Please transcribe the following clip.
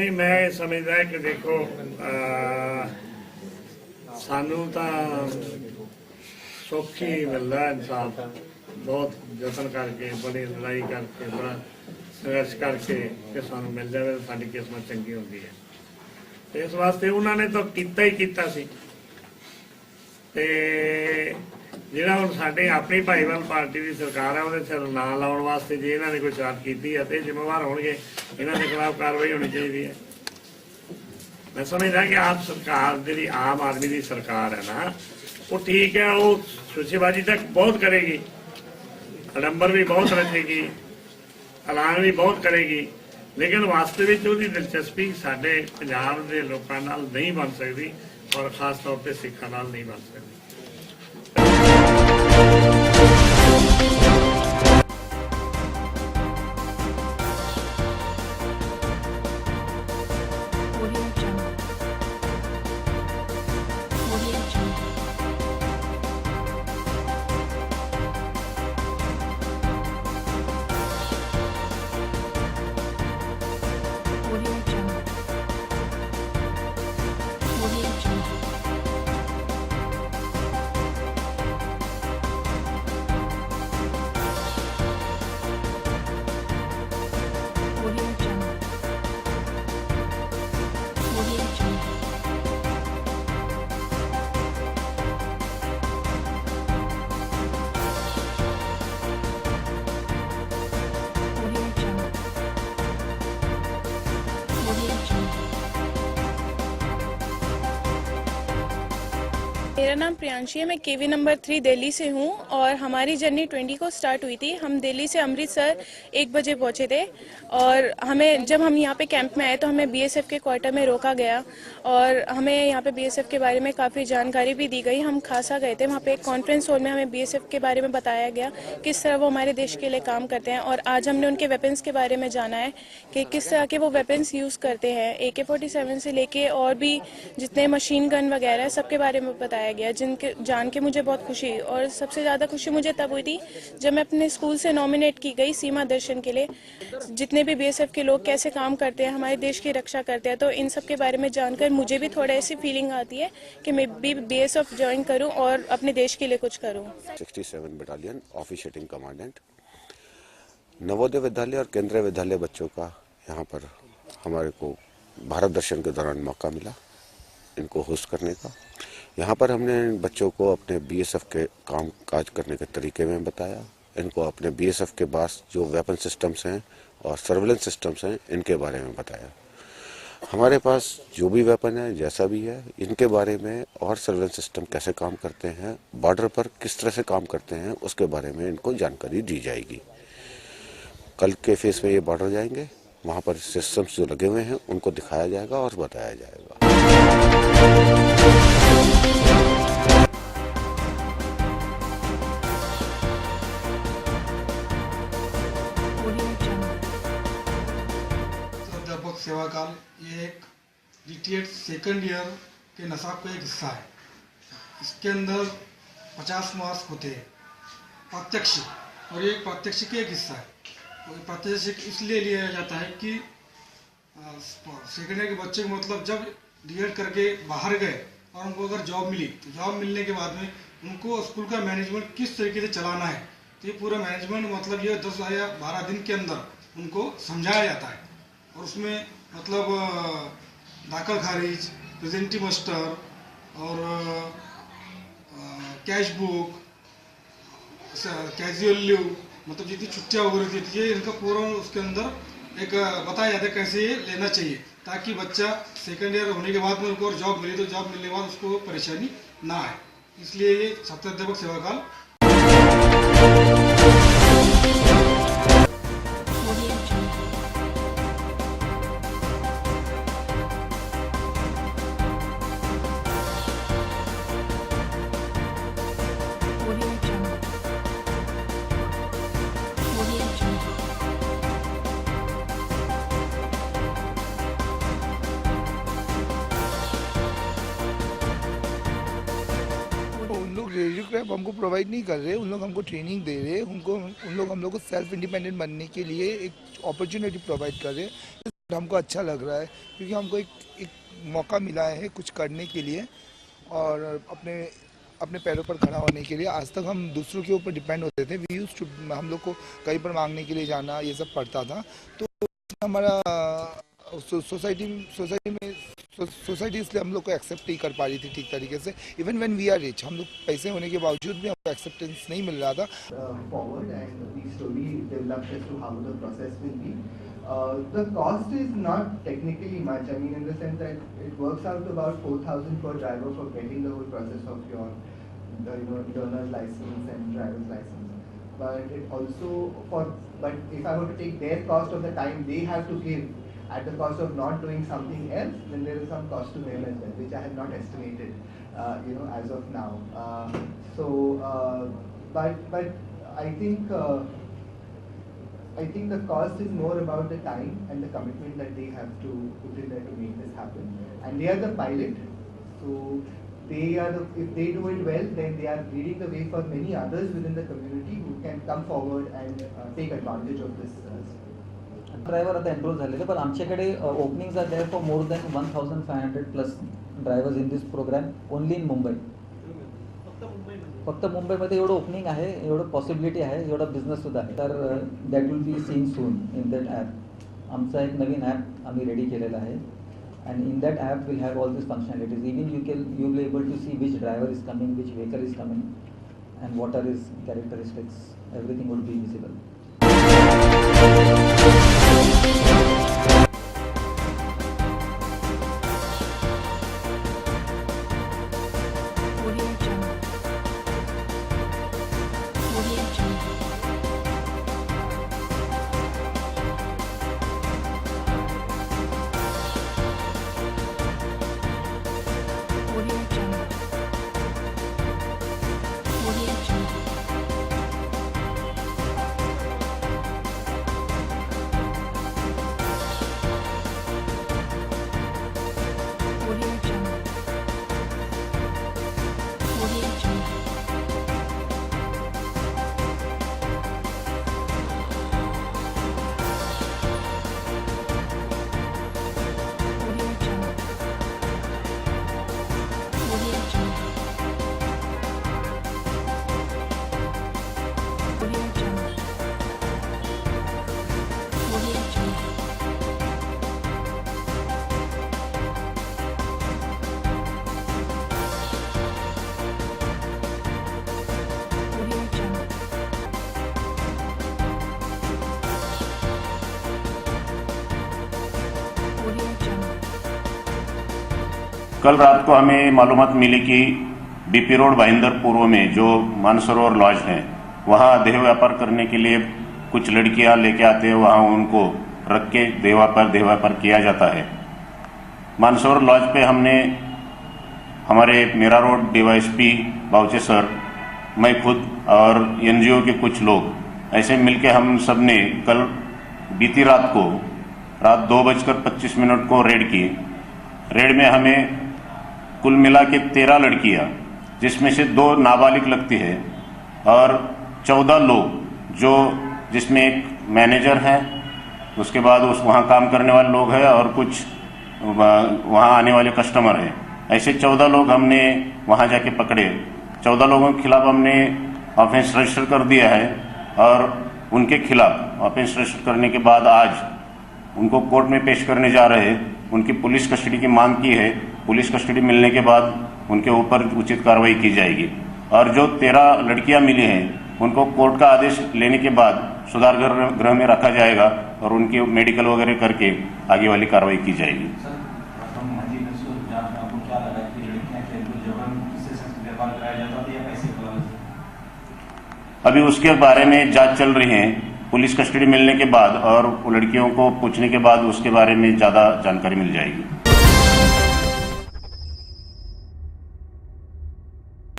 नहीं, मैं समझदा है कि देखो सानू तो सौखी मिलता है इंसाफ, बहुत जतन करके बड़ी लड़ाई करके बड़ा संघर्ष करके कि सानू मिल जाए तो साडी किस्मत चंगी होती है। तो इस वास्ते उन्होंने तो किया ही किया सी। ते जिहड़ा हुण साडे अपनी भाईवाल पार्टी की सरकार है उहदे सिर ना लाउण वास्ते जे इन्होंने कोई शरारत की है तो जिम्मेवार होणगे, इन्हां दे खिलाफ कार्रवाई होनी चाहिए है। मैं समझदा कि आप सरकार जी आम आदमी की सरकार है ना, वो ठीक है, वो सूचीबाजी तक बहुत करेगी, नंबर भी बहुत रखेगी, ऐलान भी बहुत करेगी, लेकिन वास्तविक उसकी दिलचस्पी साडे पंजाब के लोगों नाल नहीं बन सकती और खास तौर पर सिखां नाल नहीं बन सकती। मेरा नाम प्रियांशी है। मैं केवी नंबर 3 दिल्ली से हूँ और हमारी जर्नी 20 को स्टार्ट हुई थी। हम दिल्ली से अमृतसर 1 बजे पहुँचे थे और जब हम यहाँ पे कैंप में आए तो हमें बीएसएफ के क्वार्टर में रोका गया और हमें यहाँ पे बीएसएफ के बारे में काफ़ी जानकारी भी दी गई। हम खासा गए थे वहाँ पे, एक कॉन्फ्रेंस हॉल में हमें बीएसएफ के बारे में बताया गया किस तरह वो हमारे देश के लिए काम करते हैं और आज हमने उनके वेपन्स के बारे में जाना है कि किस तरह के वो वेपन्स यूज़ करते हैं। AK-47 से लेके और भी जितने मशीन गन वगैरह है सबके बारे में बताया गया, जिनके जान के मुझे बहुत खुशी और सबसे ज़्यादा खुशी मुझे तब हुई थी जब मैं अपने स्कूल से नॉमिनेट की गई सीमा दर्शन के लिए। जितने भी बीएसएफ के लोग कैसे काम करते हैं, हमारे देश की रक्षा करते हैं, तो इन सब के बारे में जानकर मुझे भी थोड़ा ऐसी फीलिंग आती है कि मैं भी बीएसएफ ज्वाइन करूं और अपने देश के लिए कुछ करूं। 67 battalion officiating commandant, Navodaya Vidyalaya और केंद्रीय विद्यालय बच्चों का यहाँ पर हमारे को भारत दर्शन के दौरान मौका मिला इनको होस्ट करने का। यहाँ पर हमने बच्चों को अपने बीएसएफ के काम काज करने के तरीके में बताया, इनको अपने बीएसएफ के पास जो वेपन सिस्टम्स हैं और सर्वेलेंस सिस्टम्स हैं इनके बारे में बताया। हमारे पास जो भी वेपन है जैसा भी है इनके बारे में और सर्वेलेंस सिस्टम कैसे काम करते हैं, बॉर्डर पर किस तरह से काम करते हैं उसके बारे में इनको जानकारी दी जाएगी। कल के फेस में ये बॉर्डर जाएंगे, वहाँ पर सिस्टम्स जो लगे हुए हैं उनको दिखाया जाएगा और बताया जाएगा। अध्यापक सेवा काल ये एक DTED सेकंड ईयर के नसाब का एक हिस्सा है। इसके अंदर 50 मार्क्स होते हैं प्रात्यक्षिक, और ये एक प्रात्यक्षिक का एक हिस्सा है। और प्रात्यक्षिक इसलिए लिया जाता है कि सेकंड ईयर के बच्चे को मतलब जब DED करके बाहर गए और उनको अगर जॉब मिली तो जॉब मिलने के बाद में उनको स्कूल का मैनेजमेंट किस तरीके से चलाना है, तो ये पूरा मैनेजमेंट मतलब ये 10 या 12 दिन के अंदर उनको समझाया जाता है। और उसमें मतलब दाखिल खारिज, प्रेजेंटी मास्टर और कैश बुक, कैजुअल लीव, मतलब जितनी छुट्टियाँ वगैरह थी ये इनका पूरा उसके अंदर एक बताया जाता है कैसे ये लेना चाहिए, ताकि बच्चा सेकंड ईयर होने के बाद में उनको जॉब मिली तो जॉब मिलने के बाद उसको परेशानी ना आए। इसलिए ये छात्र अध्यापक सेवा काल। रेडियो क्रैप हमको प्रोवाइड नहीं कर रहे, उन लोग हमको ट्रेनिंग दे रहे, उन लोग हम लोग को सेल्फ इंडिपेंडेंट बनने के लिए एक अपॉर्चुनिटी प्रोवाइड कर रहे हैं। हमको अच्छा लग रहा है क्योंकि हमको एक मौका मिला है कुछ करने के लिए और अपने पैरों पर खड़ा होने के लिए। आज तक हम दूसरों के ऊपर डिपेंड होते थे। वी यूज्ड टू, हम लोग को कहीं पर मांगने के लिए जाना ये सब पड़ता था। तो हमारा सोसाइटी इसलिए हम लोग को एक्सेप्ट नहीं कर पा रही थी ठीक तरीके से। Even when we are rich, हम लोग पैसे होने के बावजूद भी हमको एक्सेप्टेंस नहीं मिल रहा था। Forward and we slowly developed as to how the process will be. The cost is not technically much. I mean, in the sense that it works out to about 4,000 per driver for getting the whole process of your, learner's license and driver's license. But it also but if I were to take their cost of the time they have to give at the cost of not doing something else, then there is some cost to them as well, which I have not estimated, as of now. But I think the cost is more about the time and the commitment that they have to put in there to make this happen. And they are the pilot, so if they do it well, then they are leading the way for many others within the community who can come forward and take advantage of this. Driver आता enrol झालेले, पण आमच्याकडे openings are there for more than 1500 plus drivers in this programme only in Mumbai. फक्त मुंबईमध्ये एवढं opening आहे, एवढं possibility आहे, एवढा बिझनेससुद्धा आहे. तर that will be seen soon in that app. आमचा एक नवीन ॲप आम्ही रेडी केलेला आहे and in that app we'll have all these functionalities. Even you'll be able to see which driver is coming, which vehicle is coming, and what are his characteristics. Everything will be visible. कल रात को हमें मालूमात मिली कि BP road Bhayandar पूर्व में जो Mansarovar laws है वहां देह व्यापार करने के लिए कुछ लड़कियां लेके आते हैं, वहां उनको रख के देह व्यापार किया जाता है. मानसरोवर लॉज पे हमने हमारे मेरा रोड डीवाईएसपी बावचे सर, मैं खुद और एनजीओ के कुछ लोग ऐसे मिलके हम सब ने कल बीती रात को रात 2:25 को रेड की. रेड में हमें कुल मिला के 13 लड़कियां, जिसमें से 2 नाबालिग लगती है, और 14 लोग जिसमें एक मैनेजर है, उसके बाद वहाँ काम करने वाले लोग हैं और कुछ वहाँ आने वाले कस्टमर हैं. ऐसे 14 लोग हमने वहाँ जाके पकड़े. 14 लोगों के खिलाफ हमने ऑफेंस रजिस्टर कर दिया है और उनके खिलाफ ऑफेंस रजिस्टर करने के बाद आज उनको कोर्ट में पेश करने जा रहे हैं. उनकी पुलिस कस्टडी की मांग की है. पुलिस कस्टडी मिलने के बाद उनके ऊपर उचित कार्रवाई की जाएगी. और जो 13 लड़कियां मिली हैं उनको कोर्ट का आदेश लेने के बाद सुधार गृह में रखा जाएगा और उनकी मेडिकल वगैरह करके आगे वाली कार्रवाई की जाएगी. अभी उसके बारे में जांच चल रही है. पुलिस कस्टडी मिलने के बाद और लड़कियों को पूछने के बाद उसके बारे में ज्यादा जानकारी मिल जाएगी.